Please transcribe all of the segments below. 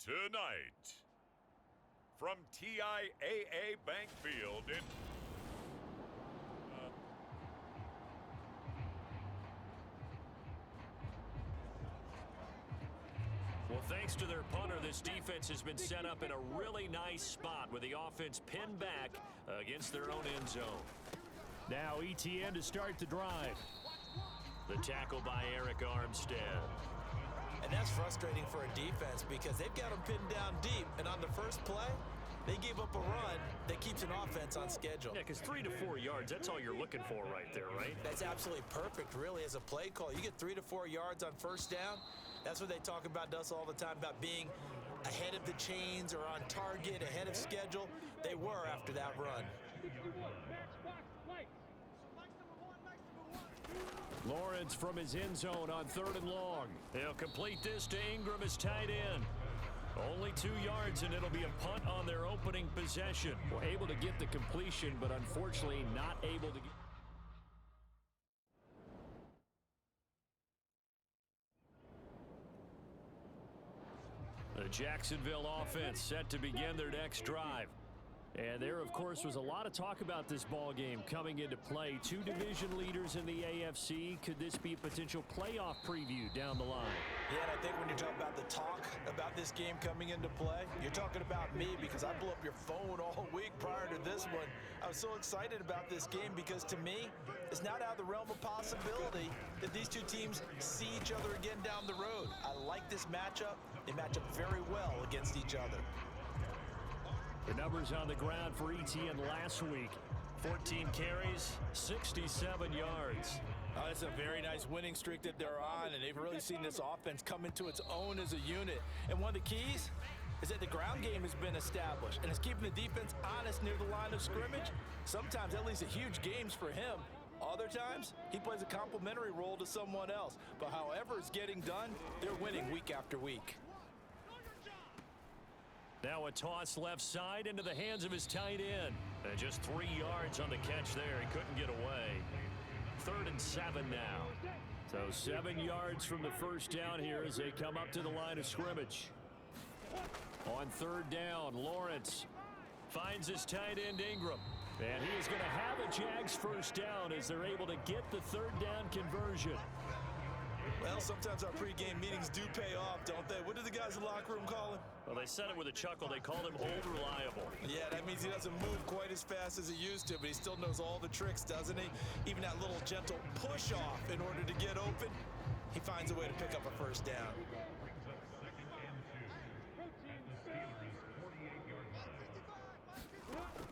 Tonight, from TIAA Bank Field in... Well, thanks to their punter, this defense has been set up in a really nice spot with the offense pinned back against their own end zone. Now ETN to start the drive. The tackle by Eric Armstead. And that's frustrating for a defense because they've got them pinned down deep, and on the first play, they gave up a run that keeps an offense on schedule. Yeah, because 3 to 4 yards, that's all you're looking for right there, right? That's absolutely perfect, really, as a play call. You get 3 to 4 yards on first down. That's what they talk about us all the time, about being ahead of the chains or on target, ahead of schedule. They were after that run. Lawrence from his end zone on 3rd and long. They'll complete this to Ingram as tight end. Only 2 yards, and it'll be a punt on their opening possession. We're able to get the completion, but unfortunately not able to get... The Jacksonville offense set to begin their next drive. And there, of course, was a lot of talk about this ball game coming into play. 2 division leaders in the AFC. Could this be a potential playoff preview down the line? Yeah, and I think when you're talking about the talk about this game coming into play, you're talking about me because I blew up your phone all week prior to this one. I was so excited about this game because, to me, it's not out of the realm of possibility that these two teams see each other again down the road. I like this matchup. They match up very well against each other. The numbers on the ground for ETN last week. 14 carries, 67 yards. It's a very nice winning streak that they're on, and they've really seen this offense come into its own as a unit. And one of the keys is that the ground game has been established, and it's keeping the defense honest near the line of scrimmage. Sometimes that leads to huge games for him. Other times, he plays a complementary role to someone else. But however it's getting done, they're winning week after week. Now a toss left side into the hands of his tight end. And just 3 yards on the catch there. He couldn't get away. 3rd and 7 now. So 7 yards from the first down here as they come up to the line of scrimmage. On 3rd down, Lawrence finds his tight end Ingram. And he is going to have a Jags first down as they're able to get the 3rd down conversion. Well, sometimes our pregame meetings do pay off, don't they? What do the guys in the locker room call him? Well, they said it with a chuckle. They called him Old Reliable. Yeah, that means he doesn't move quite as fast as he used to, but he still knows all the tricks, doesn't he? Even that little gentle push-off in order to get open, he finds a way to pick up a first down.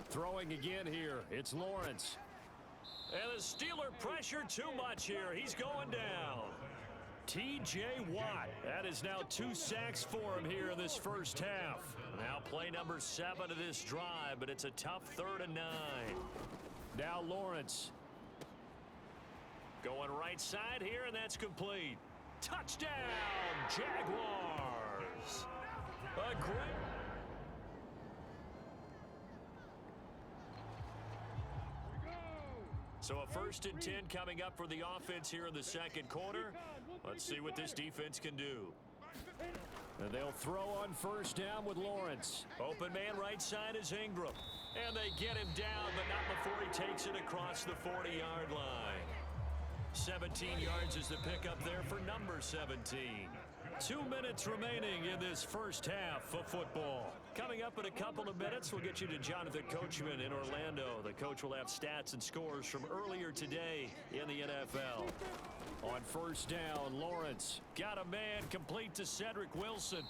Throwing again here, it's Lawrence. And the Steeler pressure too much here. He's going down. T.J. Watt. That is now 2 sacks for him here in this first half. Now play number 7 of this drive, but it's a tough 3rd and 9. Now Lawrence. Going right side here, and that's complete. Touchdown, Jaguars. A great... So a 1st and 10 coming up for the offense here in the second quarter. Let's see what this defense can do. And they'll throw on 1st down with Lawrence. Open man right side is Ingram. And they get him down, but not before he takes it across the 40-yard line. 17 yards is the pickup there for number 17. 2 minutes remaining in this first half of football. Coming up in a couple of minutes, we'll get you to Jonathan Coachman in Orlando. The coach will have stats and scores from earlier today in the NFL. On 1st down, Lawrence got a man complete to Cedric Wilson.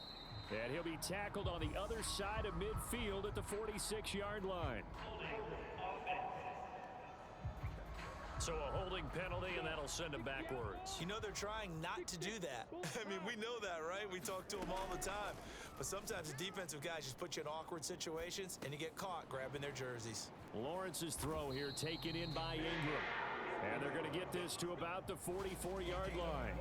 And he'll be tackled on the other side of midfield at the 46-yard line. So a holding penalty, and that'll send him backwards. You know, they're trying not to do that. I mean, we know that, right? We talk to them all the time. But sometimes the defensive guys just put you in awkward situations, and you get caught grabbing their jerseys. Lawrence's throw here taken in by Ingram. And they're going to get this to about the 44-yard line.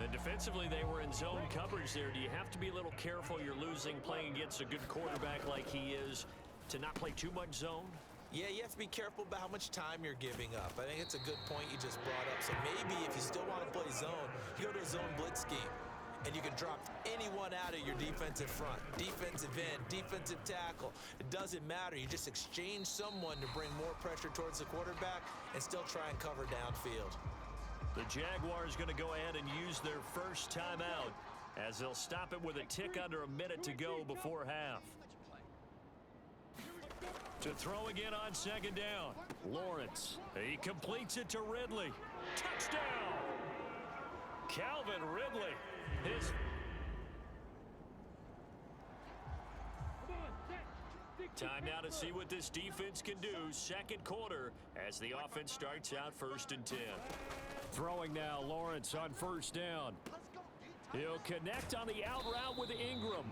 And defensively, they were in zone coverage there. Do you have to be a little careful? You're losing playing against a good quarterback like he is to not play too much zone? Yeah, you have to be careful about how much time you're giving up. I think it's a good point you just brought up. So maybe if you still want to play zone, you go to a zone blitz scheme. and you can drop anyone out of your defensive front, defensive end, defensive tackle. It doesn't matter. You just exchange someone to bring more pressure towards the quarterback and still try and cover downfield. The Jaguars going to go ahead and use their first timeout as they'll stop it with a tick under a minute to go before half. To throw again on second down. Lawrence. He completes it to Ridley. Touchdown! Calvin Ridley. Time now to see what this defense can do. Second quarter as the offense starts out 1st and 10. Throwing now, Lawrence on first down. He'll connect on the out route with Ingram.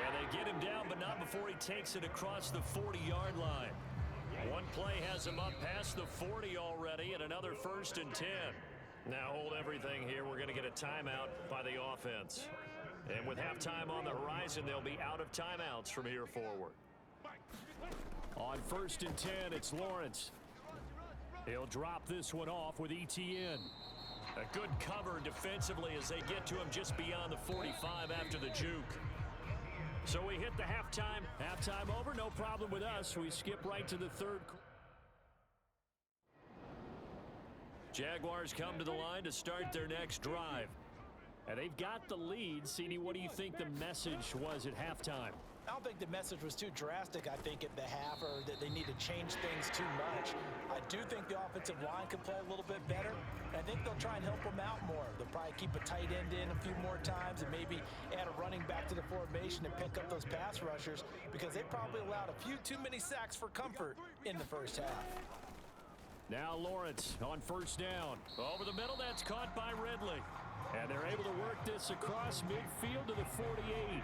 And they get him down, but not before he takes it across the 40-yard line. One play has him up past the 40 already, and another 1st and 10. Now hold everything here. We're going to get a timeout by the offense. And with halftime on the horizon, they'll be out of timeouts from here forward. On 1st and 10, it's Lawrence. He'll drop this one off with ETN. A good cover defensively as they get to him just beyond the 45 after the juke. So we hit the halftime. Halftime over, no problem with us. We skip right to the third. Jaguars come to the line to start their next drive. And they've got the lead. CD, what do you think the message was at halftime? I don't think the message was too drastic, I think, at the half, or that they need to change things too much. I do think the offensive line can play a little bit better, and I think they'll try and help them out more. They'll probably keep a tight end in a few more times and maybe add a running back to the formation and pick up those pass rushers, because they probably allowed a few too many sacks for comfort in the first half. Now Lawrence on first down. Over the middle, that's caught by Ridley. And they're able to work this across midfield to the 48.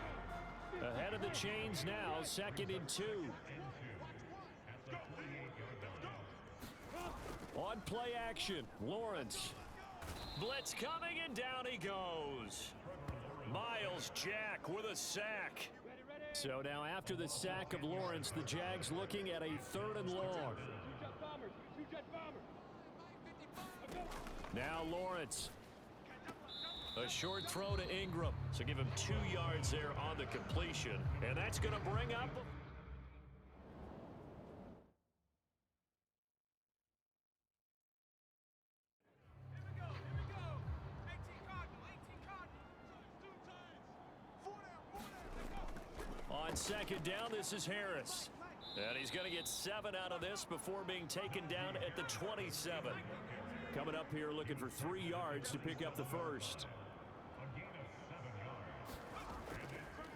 Ahead of the chains now, 2nd and 2. On play action, Lawrence. Blitz coming, and down he goes. Miles Jack with a sack. So now after the sack of Lawrence, the Jags looking at a 3rd and long. Now Lawrence. A short throw to Ingram. So give him 2 yards there on the completion. And that's going to bring up... On second down, this is Harris. And he's going to get 7 out of this before being taken down at the 27. Coming up here looking for 3 yards to pick up the first.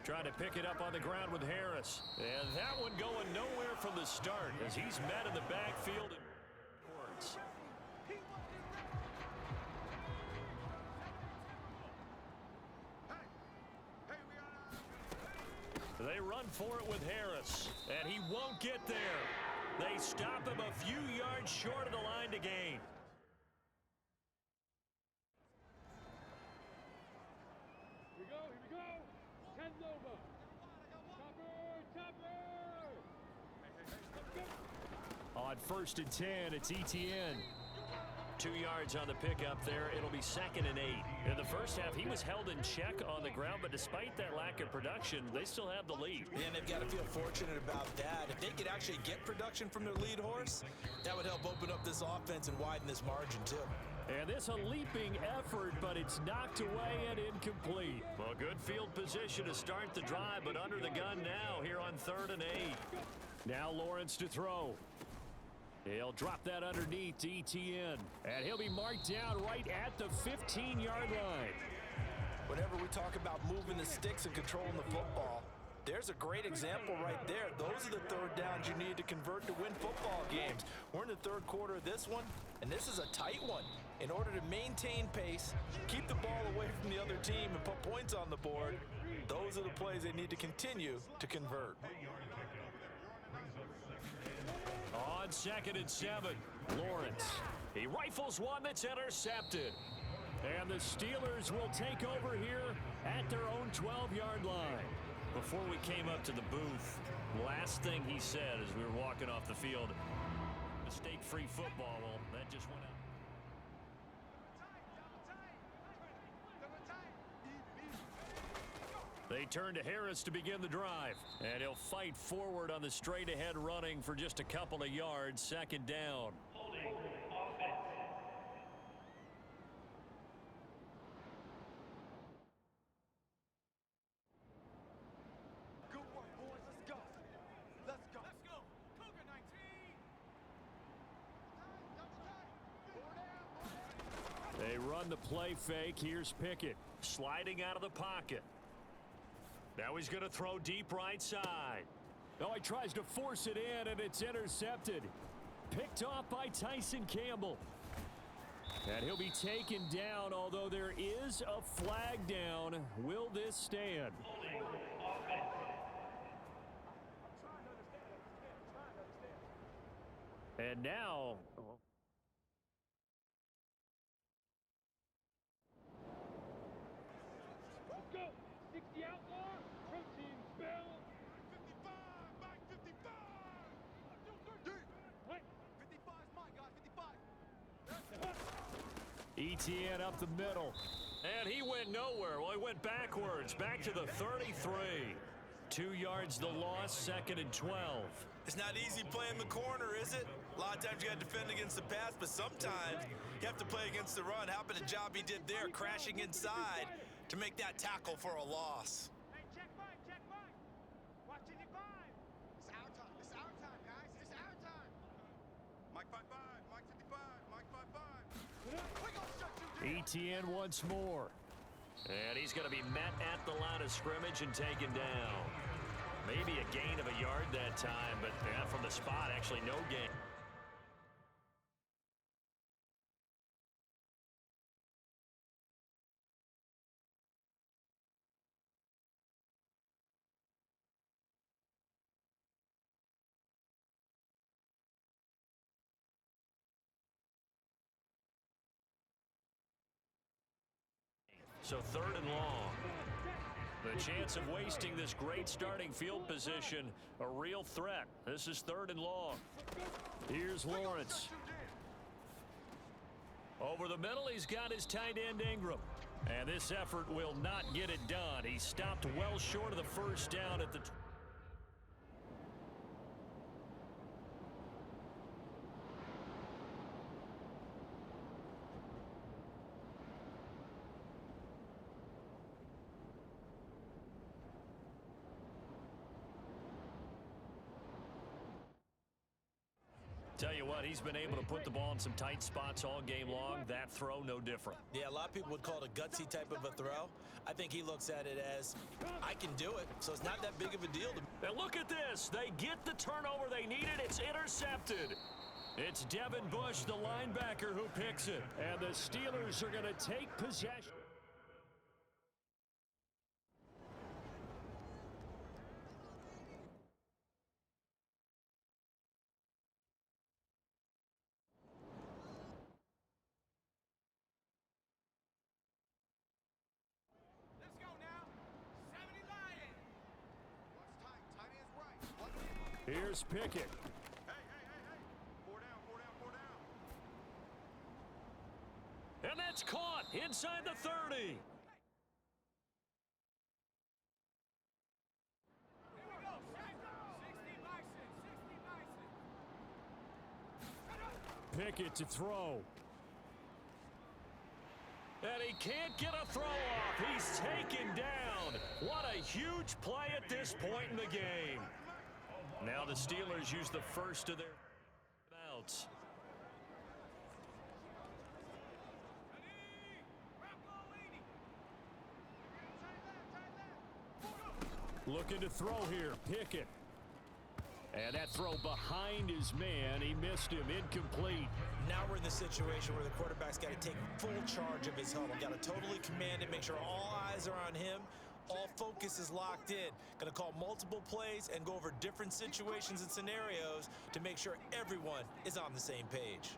Trying to pick it up on the ground with Harris. And that one going nowhere from the start as he's met in the backfield. They run for it with Harris, and he won't get there. They stop him a few yards short of the line to gain. Here we go. 10's over. Topper. On 1st and 10, it's ETN. 2 yards on the pickup there. It'll be 2nd and 8. In the first half, he was held in check on the ground, but despite that lack of production, they still have the lead. And they've got to feel fortunate about that. If they could actually get production from their lead horse, that would help open up this offense and widen this margin too. And this a leaping effort, but it's knocked away and incomplete. Well, good field position to start the drive, but under the gun now here on 3rd and 8. Now Lawrence to throw. He'll drop that underneath to ETN, and he'll be marked down right at the 15-yard line. Whenever we talk about moving the sticks and controlling the football, there's a great example right there. Those are the 3rd downs you need to convert to win football games. We're in the 3rd quarter of this one, and this is a tight one. In order to maintain pace, keep the ball away from the other team, and put points on the board, those are the plays they need to continue to convert. On 2nd and 7, Lawrence. He rifles one that's intercepted. And the Steelers will take over here at their own 12-yard line. Before we came up to the booth, last thing he said as we were walking off the field, mistake-free football, well, that just went out. They turn to Harris to begin the drive. And he'll fight forward on the straight-ahead running for just a couple of yards. Second down. They run the play fake. Here's Pickett sliding out of the pocket. Now he's going to throw deep right side. Oh, he tries to force it in, and it's intercepted. Picked off by Tyson Campbell. And he'll be taken down, although there is a flag down. Will this stand? And now... Let's go. 60 outlaw. Protein spell. 55. Mike 55. What? 55 is mine, guys. 55. Etienne up the middle. And he went nowhere. Well, he went backwards. Back to the 33. 2 yards the loss, 2nd and 12. It's not easy playing the corner, is it? A lot of times you got to defend against the pass, but sometimes you have to play against the run. How about the job he did there, crashing inside to make that tackle for a loss? Hey, check 5, check 5. Watch 55. It's our time. It's our time, guys. It's our time. Mike 55. Mike 55. Mike 55. We gonna shut you down. Etienne once more. And he's going to be met at the line of scrimmage and taken down. Maybe a gain of a yard that time, but from the spot, actually no gain. So 3rd and long. The chance of wasting this great starting field position, a real threat. This is 3rd and long. Here's Lawrence. Over the middle, he's got his tight end Ingram. And this effort will not get it done. He stopped well short of the first down at the... Tell you what, he's been able to put the ball in some tight spots all game long. That throw, no different. Yeah, a lot of people would call it a gutsy type of a throw. I think he looks at it as, I can do it, so it's not that big of a deal to me. And look at this. They get the turnover they needed. It's intercepted. It's Devin Bush, the linebacker, who picks it. And the Steelers are going to take possession. Here's Pickett. Hey. 4 down, 4 down, 4 down. And that's caught inside the 30. Here we go. 60 license. Pickett to throw. And he can't get a throw off. He's taken down. What a huge play at this point in the game. Now the Steelers use the first of their outs. Looking to throw here, Pickett. And that throw behind his man, he missed him, incomplete. Now we're in the situation where the quarterback's got to take full charge of his huddle. Got to totally command it, make sure all eyes are on him. All focus is locked in. Going to call multiple plays and go over different situations and scenarios to make sure everyone is on the same page.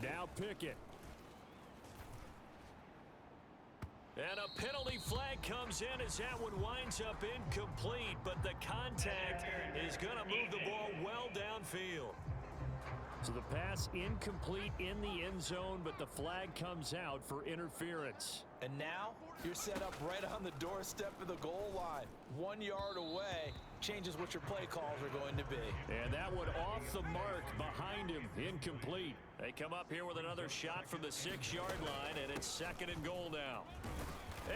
Now Pickett. And a penalty flag comes in as that one winds up incomplete, but the contact is going to move the ball well downfield. So the pass incomplete in the end zone, but the flag comes out for interference. And now you're set up right on the doorstep of the goal line. 1 yard away changes what your play calls are going to be. And that one off the mark behind him, incomplete. They come up here with another shot from the 6-yard line, and it's 2nd and goal now.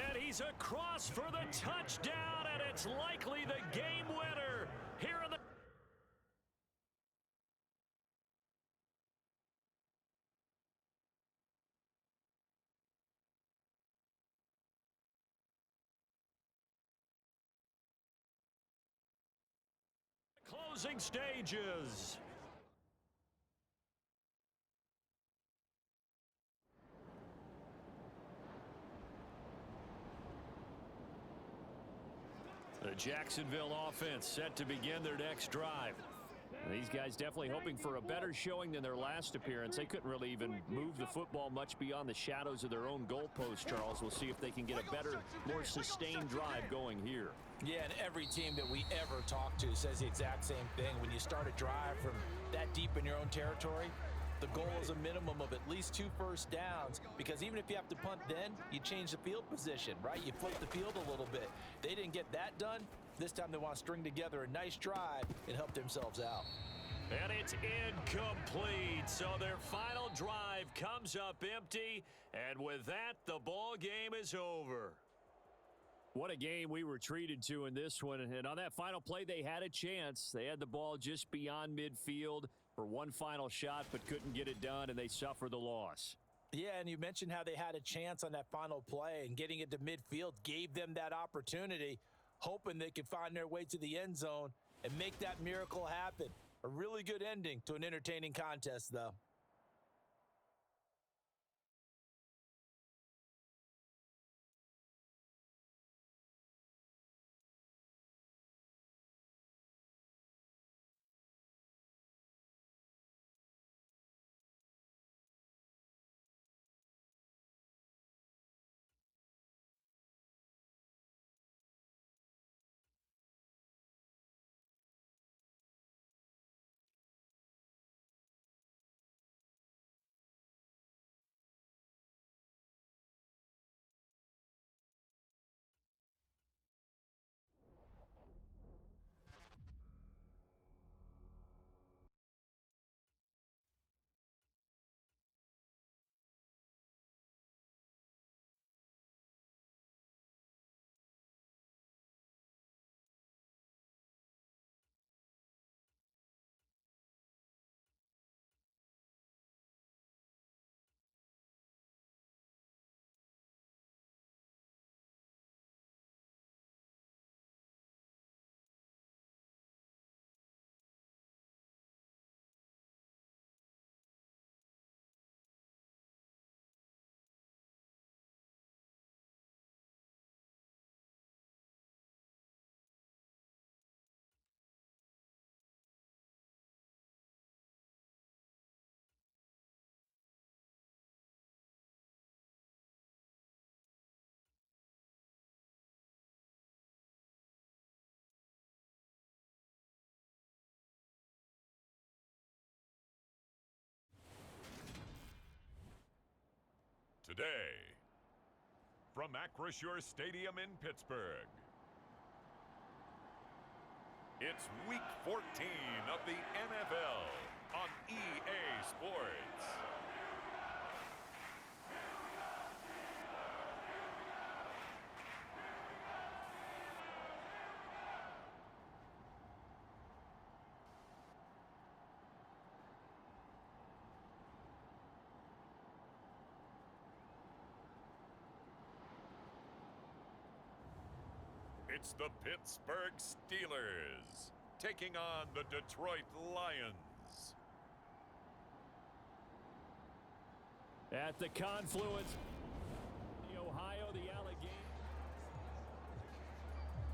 And he's across for the touchdown, and it's likely the game winner here in the... Closing stages. The Jacksonville offense set to begin their next drive. These guys definitely hoping for a better showing than their last appearance. They couldn't really even move the football much beyond the shadows of their own goalpost, Charles. We'll see if they can get a better, more sustained drive going here. Yeah, and every team that we ever talk to says the exact same thing. When you start a drive from that deep in your own territory, the goal is a minimum of at least 2 first downs, because even if you have to punt then, you change the field position, right? You flip the field a little bit. They didn't get that done. This time they want to string together a nice drive and help themselves out. And it's incomplete. So their final drive comes up empty. And with that, the ball game is over. What a game we were treated to in this one. And on that final play, they had a chance. They had the ball just beyond midfield for one final shot, but couldn't get it done, and they suffered the loss. Yeah, and you mentioned how they had a chance on that final play, and getting it to midfield gave them that opportunity, hoping they could find their way to the end zone and make that miracle happen. A really good ending to an entertaining contest, though. Today, from Acrisure Stadium in Pittsburgh, it's Week 14 of the NFL on EA Sports. It's the Pittsburgh Steelers taking on the Detroit Lions. At the confluence, the Ohio, the Allegheny.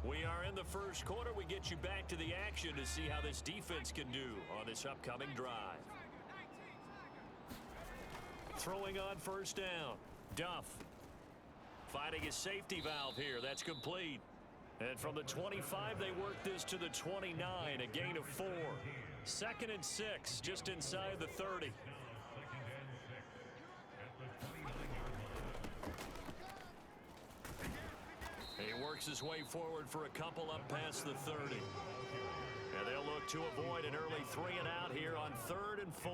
We are in the first quarter. We get you back to the action to see how this defense can do on this upcoming drive. Throwing on first down. Duff finding his safety valve here. That's complete. And from the 25, they work this to the 29, a gain of 4. 2nd and 6, just inside the 30. He works his way forward for a couple up past the 30. And they'll look to avoid an early 3-and-out here on 3rd and 4.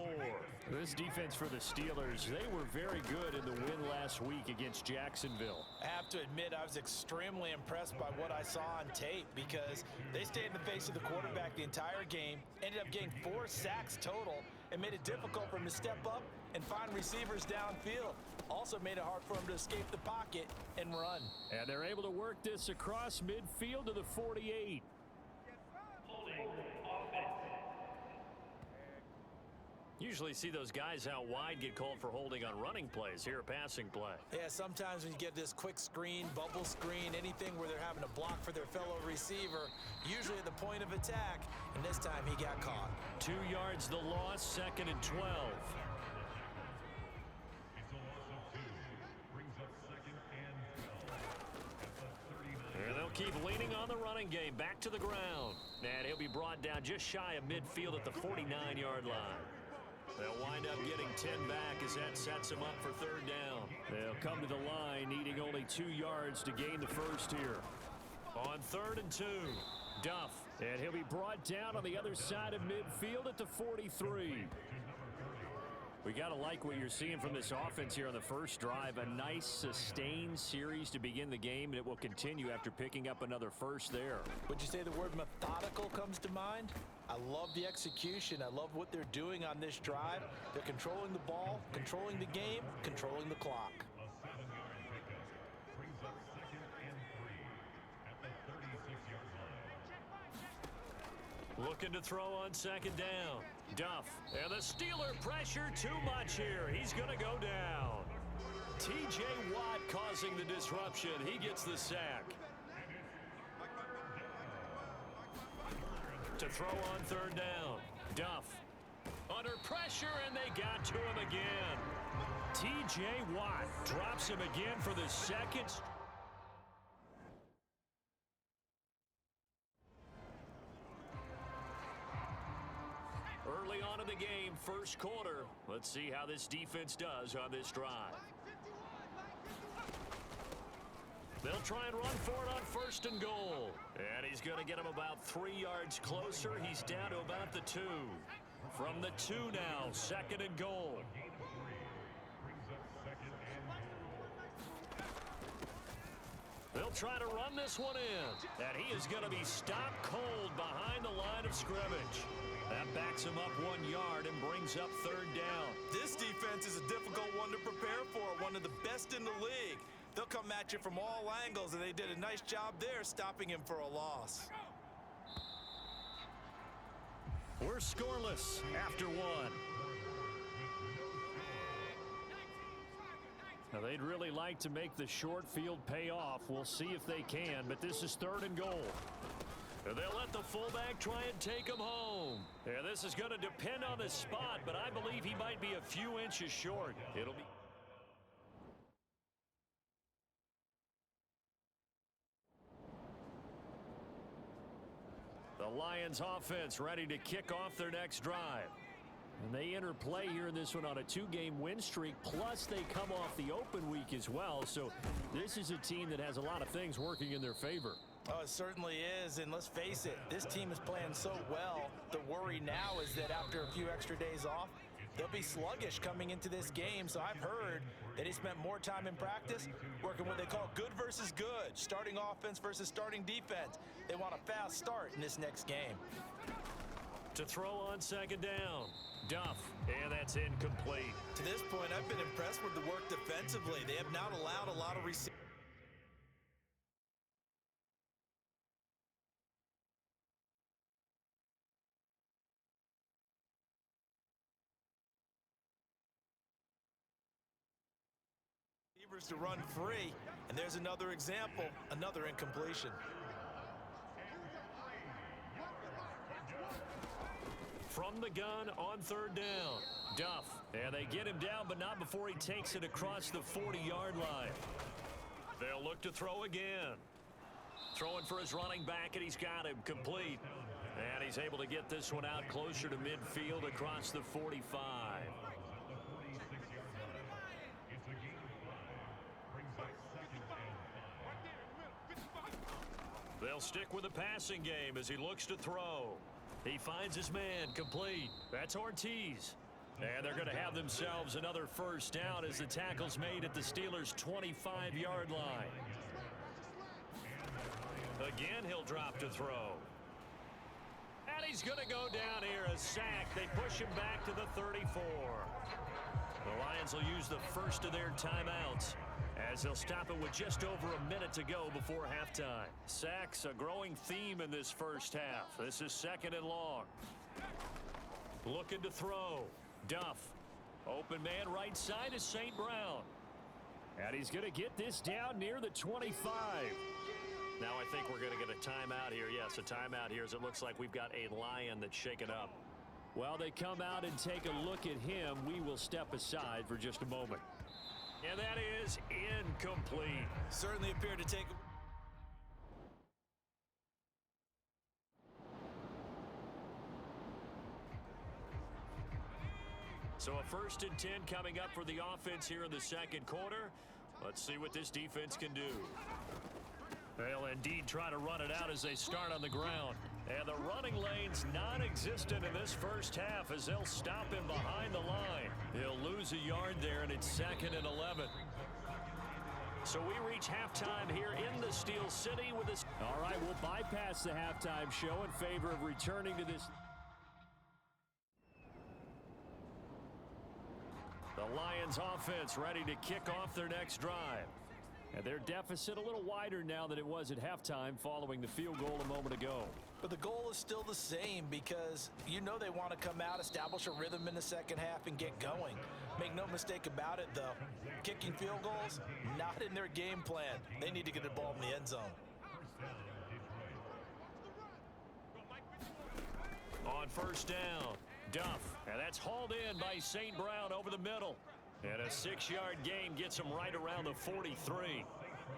This defense for the Steelers, they were very good in the win last week against Jacksonville. I have to admit, I was extremely impressed by what I saw on tape because they stayed in the face of the quarterback the entire game, ended up getting 4 sacks total, and made it difficult for him to step up and find receivers downfield. Also made it hard for him to escape the pocket and run. And they're able to work this across midfield to the 48. Usually see those guys out wide get called for holding on running plays. Here, a passing play. Yeah, sometimes when you get this quick screen, bubble screen, anything where they're having to block for their fellow receiver, usually at the point of attack, and this time he got caught. 2 yards the loss, 2nd and 12. And they'll keep leaning on the running game. Back to the ground. And he'll be brought down just shy of midfield at the 49-yard line. They'll wind up getting 10 back as that sets them up for 3rd down. They'll come to the line needing only 2 yards to gain the first here. On 3rd and 2, Duff. And he'll be brought down on the other side of midfield at the 43. We got to like what you're seeing from this offense here on the first drive. A nice sustained series to begin the game, and it will continue after picking up another first there. Would you say the word methodical comes to mind? I love the execution. I love what they're doing on this drive. They're controlling the ball, controlling the game, controlling the clock. Looking to throw on 2nd down. Duff. And the Steeler pressure too much here. He's going to go down. T.J. Watt causing the disruption. He gets the sack. To throw on 3rd down. Duff. Under pressure, and they got to him again. T.J. Watt drops him again for the 2nd. Early on in the game, first quarter. Let's see how this defense does on this drive. They'll try and run for it on 1st and goal. And he's going to get him about 3 yards closer. He's down to about the 2. From the 2 now, 2nd and goal. They'll try to run this one in. And he is going to be stopped cold behind the line of scrimmage. That backs him up 1 yard and brings up 3rd down. This defense is a difficult one to prepare for, one of the best in the league. They'll come at you from all angles, and they did a nice job there stopping him for a loss. We're scoreless after 1. Now, they'd really like to make the short field pay off. We'll see if they can, but this is 3rd and goal. They'll let the fullback try and take him home. Yeah, this is going to depend on the spot, but I believe he might be a few inches short. It'll be... The Lions offense ready to kick off their next drive. And they enter play here in this one on a 2-game win streak, plus they come off the open week as well. So this is a team that has a lot of things working in their favor. Oh, it certainly is, and let's face it, this team is playing so well. The worry now is that after a few extra days off, they'll be sluggish coming into this game. So I've heard that he spent more time in practice working what they call good versus good, starting offense versus starting defense. They want a fast start in this next game. To throw on 2nd down. Duff, and that's incomplete. To this point, I've been impressed with the work defensively. They have not allowed a lot of receivers. To run free, and there's another example, another incompletion. From the gun on 3rd down. Duff, and they get him down, but not before he takes it across the 40-yard line. They'll look to throw again. Throwing for his running back, and he's got him complete. And he's able to get this one out closer to midfield across the 45. They'll stick with the passing game as he looks to throw. He finds his man, complete. That's Ortiz. And they're going to have themselves another first down as the tackle's made at the Steelers' 25-yard line. Again, he'll drop to throw. And he's going to go down here, a sack. They push him back to the 34. The Lions will use the first of their timeouts as they'll stop it with just over a minute to go before halftime. Sacks, a growing theme in this first half. This is second and long. Looking to throw. Duff. Open man right side is St. Brown. And he's going to get this down near the 25. Now I think we're going to get a timeout here. Yes, a timeout here as it looks like we've got a Lion that's shaken up. While they come out and take a look at him, we will step aside for just a moment. And that is incomplete. Certainly appeared to take... So a 1st and 10 coming up for the offense here in the second quarter. Let's see what this defense can do. They'll indeed try to run it out as they start on the ground. And the running lane's non-existent in this first half as they'll stop him behind the line. He'll lose a yard there, and it's 2nd and 11. So we reach halftime here in the Steel City with this. All right, we'll bypass the halftime show in favor of returning to this. The Lions offense ready to kick off their next drive. And their deficit a little wider now than it was at halftime following the field goal a moment ago. But the goal is still the same because you know they want to come out, establish a rhythm in the second half, and get going. Make no mistake about it, though. Kicking field goals, not in their game plan. They need to get the ball in the end zone. On first down, Duff. And that's hauled in by St. Brown over the middle. And a 6-yard gain gets him right around the 43.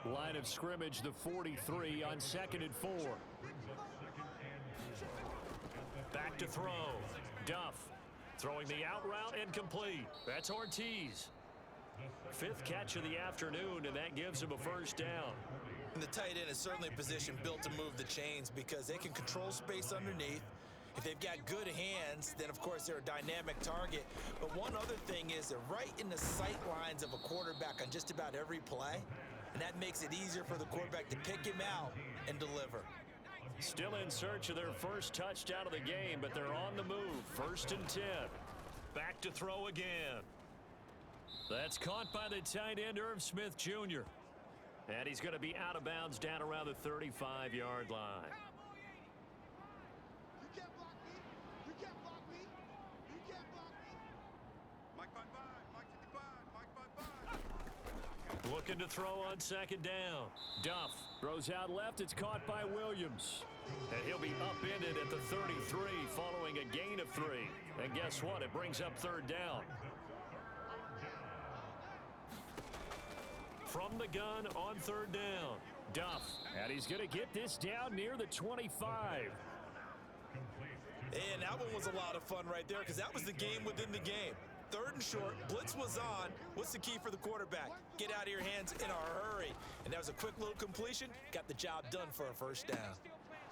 Line of scrimmage, the 43 on 2nd and 4. Back to throw. Duff throwing the out route incomplete. That's Ortiz. 5th catch of the afternoon, and that gives him a first down. And the tight end is certainly a position built to move the chains because they can control space underneath. If they've got good hands, then of course they're a dynamic target. But one other thing is they're right in the sight lines of a quarterback on just about every play. And that makes it easier for the quarterback to pick him out and deliver. Still in search of their first touchdown of the game, but they're on the move. 1st and 10. Back to throw again. That's caught by the tight end, Irv Smith Jr. And he's going to be out of bounds down around the 35-yard line. Looking to throw on 2nd down. Duff Throws out left. It's caught by Williams. and he'll be upended at the 33 following a gain of 3. And guess what? It brings up 3rd down. From the gun on 3rd down, Duff. And he's going to get this down near the 25. And that one was a lot of fun right there because that was the game within the game. 3rd and short, blitz was on. What's the key for the quarterback? Get out of your hands in a hurry. And that was a quick little completion. Got the job done for a first down.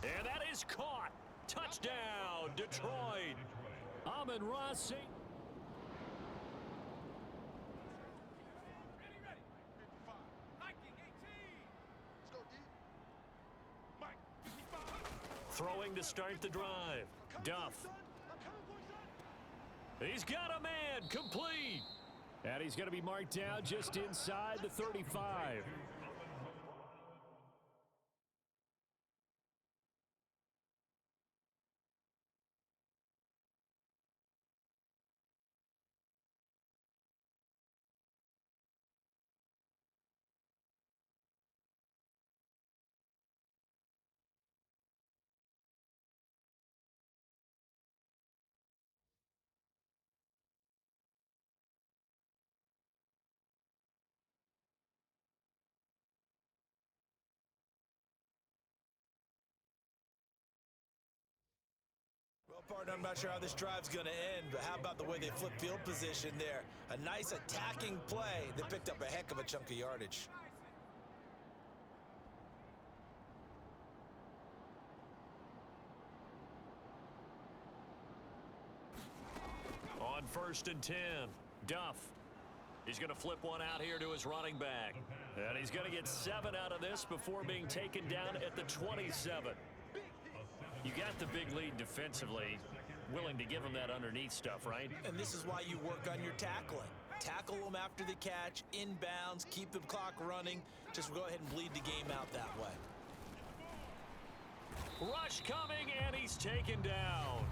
And that is caught. Touchdown, Detroit. Amon-Ra St. Throwing to start the drive. Duff. He's got a man, complete. And he's going to be marked down just inside the 35. partner, I'm not sure how this drive's going to end, but how about the way they flip field position there? A nice attacking play that picked up a heck of a chunk of yardage. On 1st and 10, Duff. He's going to flip one out here to his running back. And he's going to get 7 out of this before being taken down at the 27. You got the big lead defensively. Willing to give him that underneath stuff, right? And this is why you work on your tackling. Tackle them after the catch, inbounds, keep the clock running. Just go ahead and bleed the game out that way. Rush coming, and he's taken down.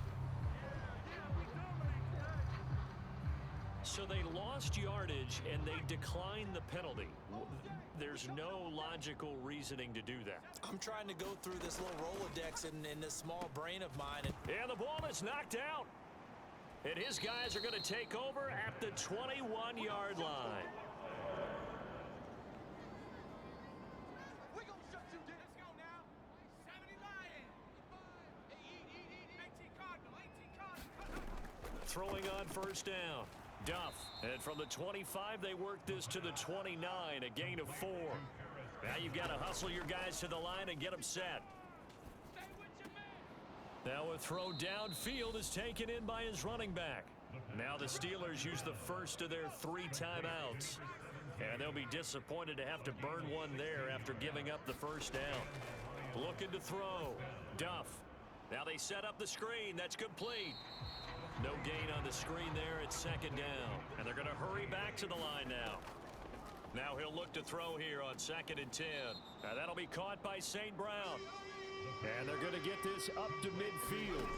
So they lost yardage, and they declined the penalty. There's no logical reasoning to do that. I'm trying to go through this little Rolodex in this small brain of mine. And the ball is knocked out. And his guys are going to take over at the 21-yard line. We gonna shut you down. Let's go now. 70 Lion. 18 Cardinal. 18 Cardinal. Throwing on 1st down. Duff. And from the 25, they work this to the 29, a gain of 4. Now you've got to hustle your guys to the line and get them set. Stay with your man. Now a throw downfield is taken in by his running back. Now the Steelers use the first of their 3 timeouts. And they'll be disappointed to have to burn one there after giving up the 1st down. Looking to throw. Duff. Now they set up the screen. That's complete. No gain on the screen there at 2nd down. And they're going to hurry back to the line now. Now he'll look to throw here on 2nd and 10. Now that'll be caught by St. Brown. And they're going to get this up to midfield.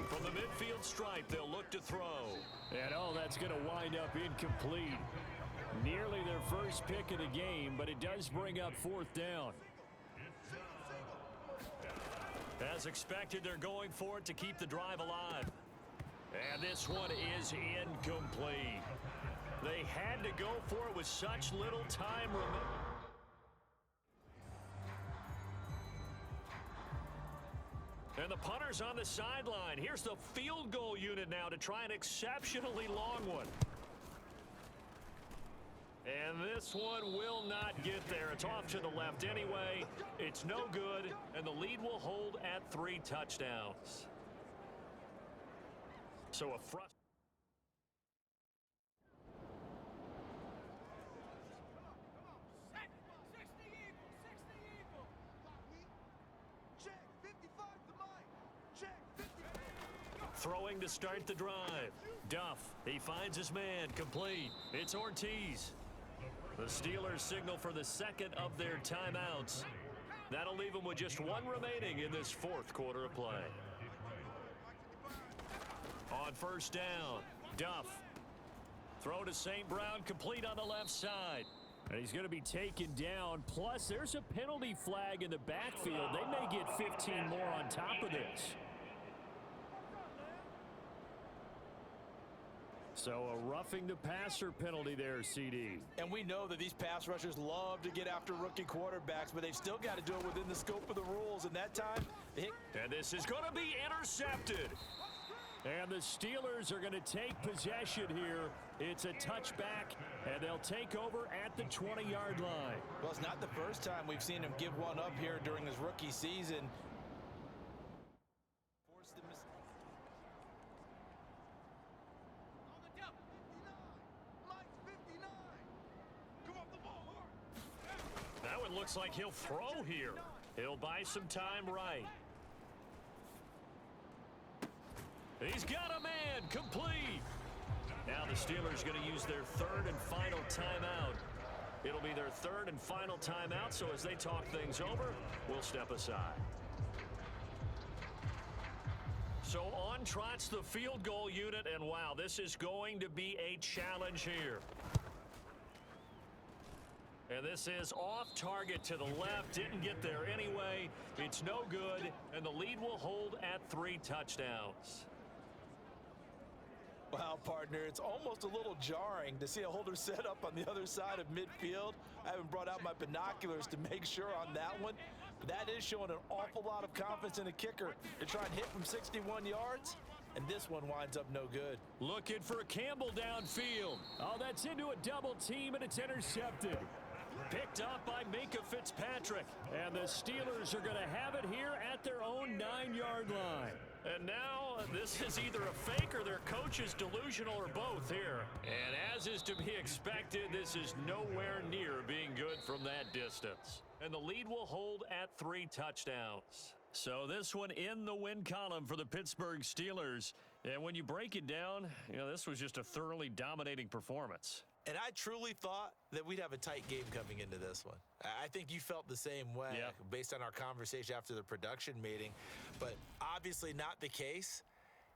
From the midfield stripe, they'll look to throw. And that's going to wind up incomplete. Nearly their first pick of the game, but it does bring up 4th down. As expected, they're going for it to keep the drive alive. And this one is incomplete. They had to go for it with such little time remaining. And the punter's on the sideline. Here's the field goal unit now to try an exceptionally long one. And this one will not get there. It's off to the left anyway. It's no good, and the lead will hold at 3 touchdowns. So a frustration. Throwing to start the drive. Duff, he finds his man, complete. It's Ortiz. The Steelers signal for the 2nd of their timeouts. That'll leave them with just 1 remaining in this 4th quarter of play. On 1st down, Duff. Throw to St. Brown, complete on the left side. And he's going to be taken down. Plus, there's a penalty flag in the backfield. They may get 15 more on top of this. So a roughing the passer penalty there, CD. And we know that these pass rushers love to get after rookie quarterbacks, but they've still got to do it within the scope of the rules. And that time, and this is going to be intercepted. And the Steelers are going to take possession here. It's a touchback, and they'll take over at the 20-yard line. Well, it's not the first time we've seen him give one up here during his rookie season. That one looks like he'll throw here. He'll buy some time right. He's got a man, complete. Now the Steelers going to use their 3rd and final timeout. It'll be their 3rd and final timeout, so as they talk things over, we'll step aside. So on trots the field goal unit, and wow, this is going to be a challenge here. And this is off target to the left. Didn't get there anyway. It's no good, and the lead will hold at 3 touchdowns. Wow, partner, it's almost a little jarring to see a holder set up on the other side of midfield. I haven't brought out my binoculars to make sure on that one, That is showing an awful lot of confidence in the kicker to try and hit from 61 yards. And this one winds up no good. Looking for Campbell downfield. Oh, that's into a double team, and it's intercepted. Picked up by Minka Fitzpatrick. And the Steelers are going to have it here at their own 9-yard line. And now this is either a fake or their coach is delusional or both here. And as is to be expected, this is nowhere near being good from that distance. And the lead will hold at 3 touchdowns. So this one in the win column for the Pittsburgh Steelers. And when you break it down, this was just a thoroughly dominating performance. And I truly thought that we'd have a tight game coming into this one. I think you felt the same way based on our conversation after the production meeting, but obviously not the case.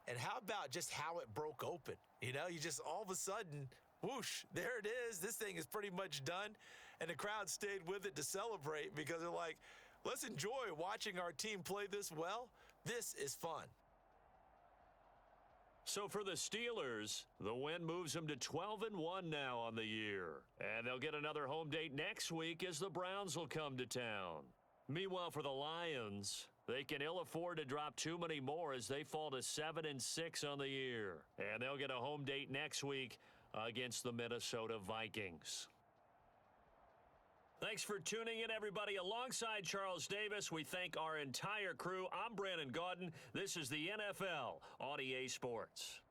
And how about just how it broke open? You just all of a sudden, whoosh, there it is. This thing is pretty much done. And the crowd stayed with it to celebrate because they're like, let's enjoy watching our team play this well. This is fun. So for the Steelers, the win moves them to 12-1 now on the year. And they'll get another home date next week as the Browns will come to town. Meanwhile, for the Lions, they can ill afford to drop too many more as they fall to 7-6 on the year. And they'll get a home date next week against the Minnesota Vikings. Thanks for tuning in, everybody. Alongside Charles Davis, we thank our entire crew. I'm Brandon Gaudin. This is the NFL on EA Sports.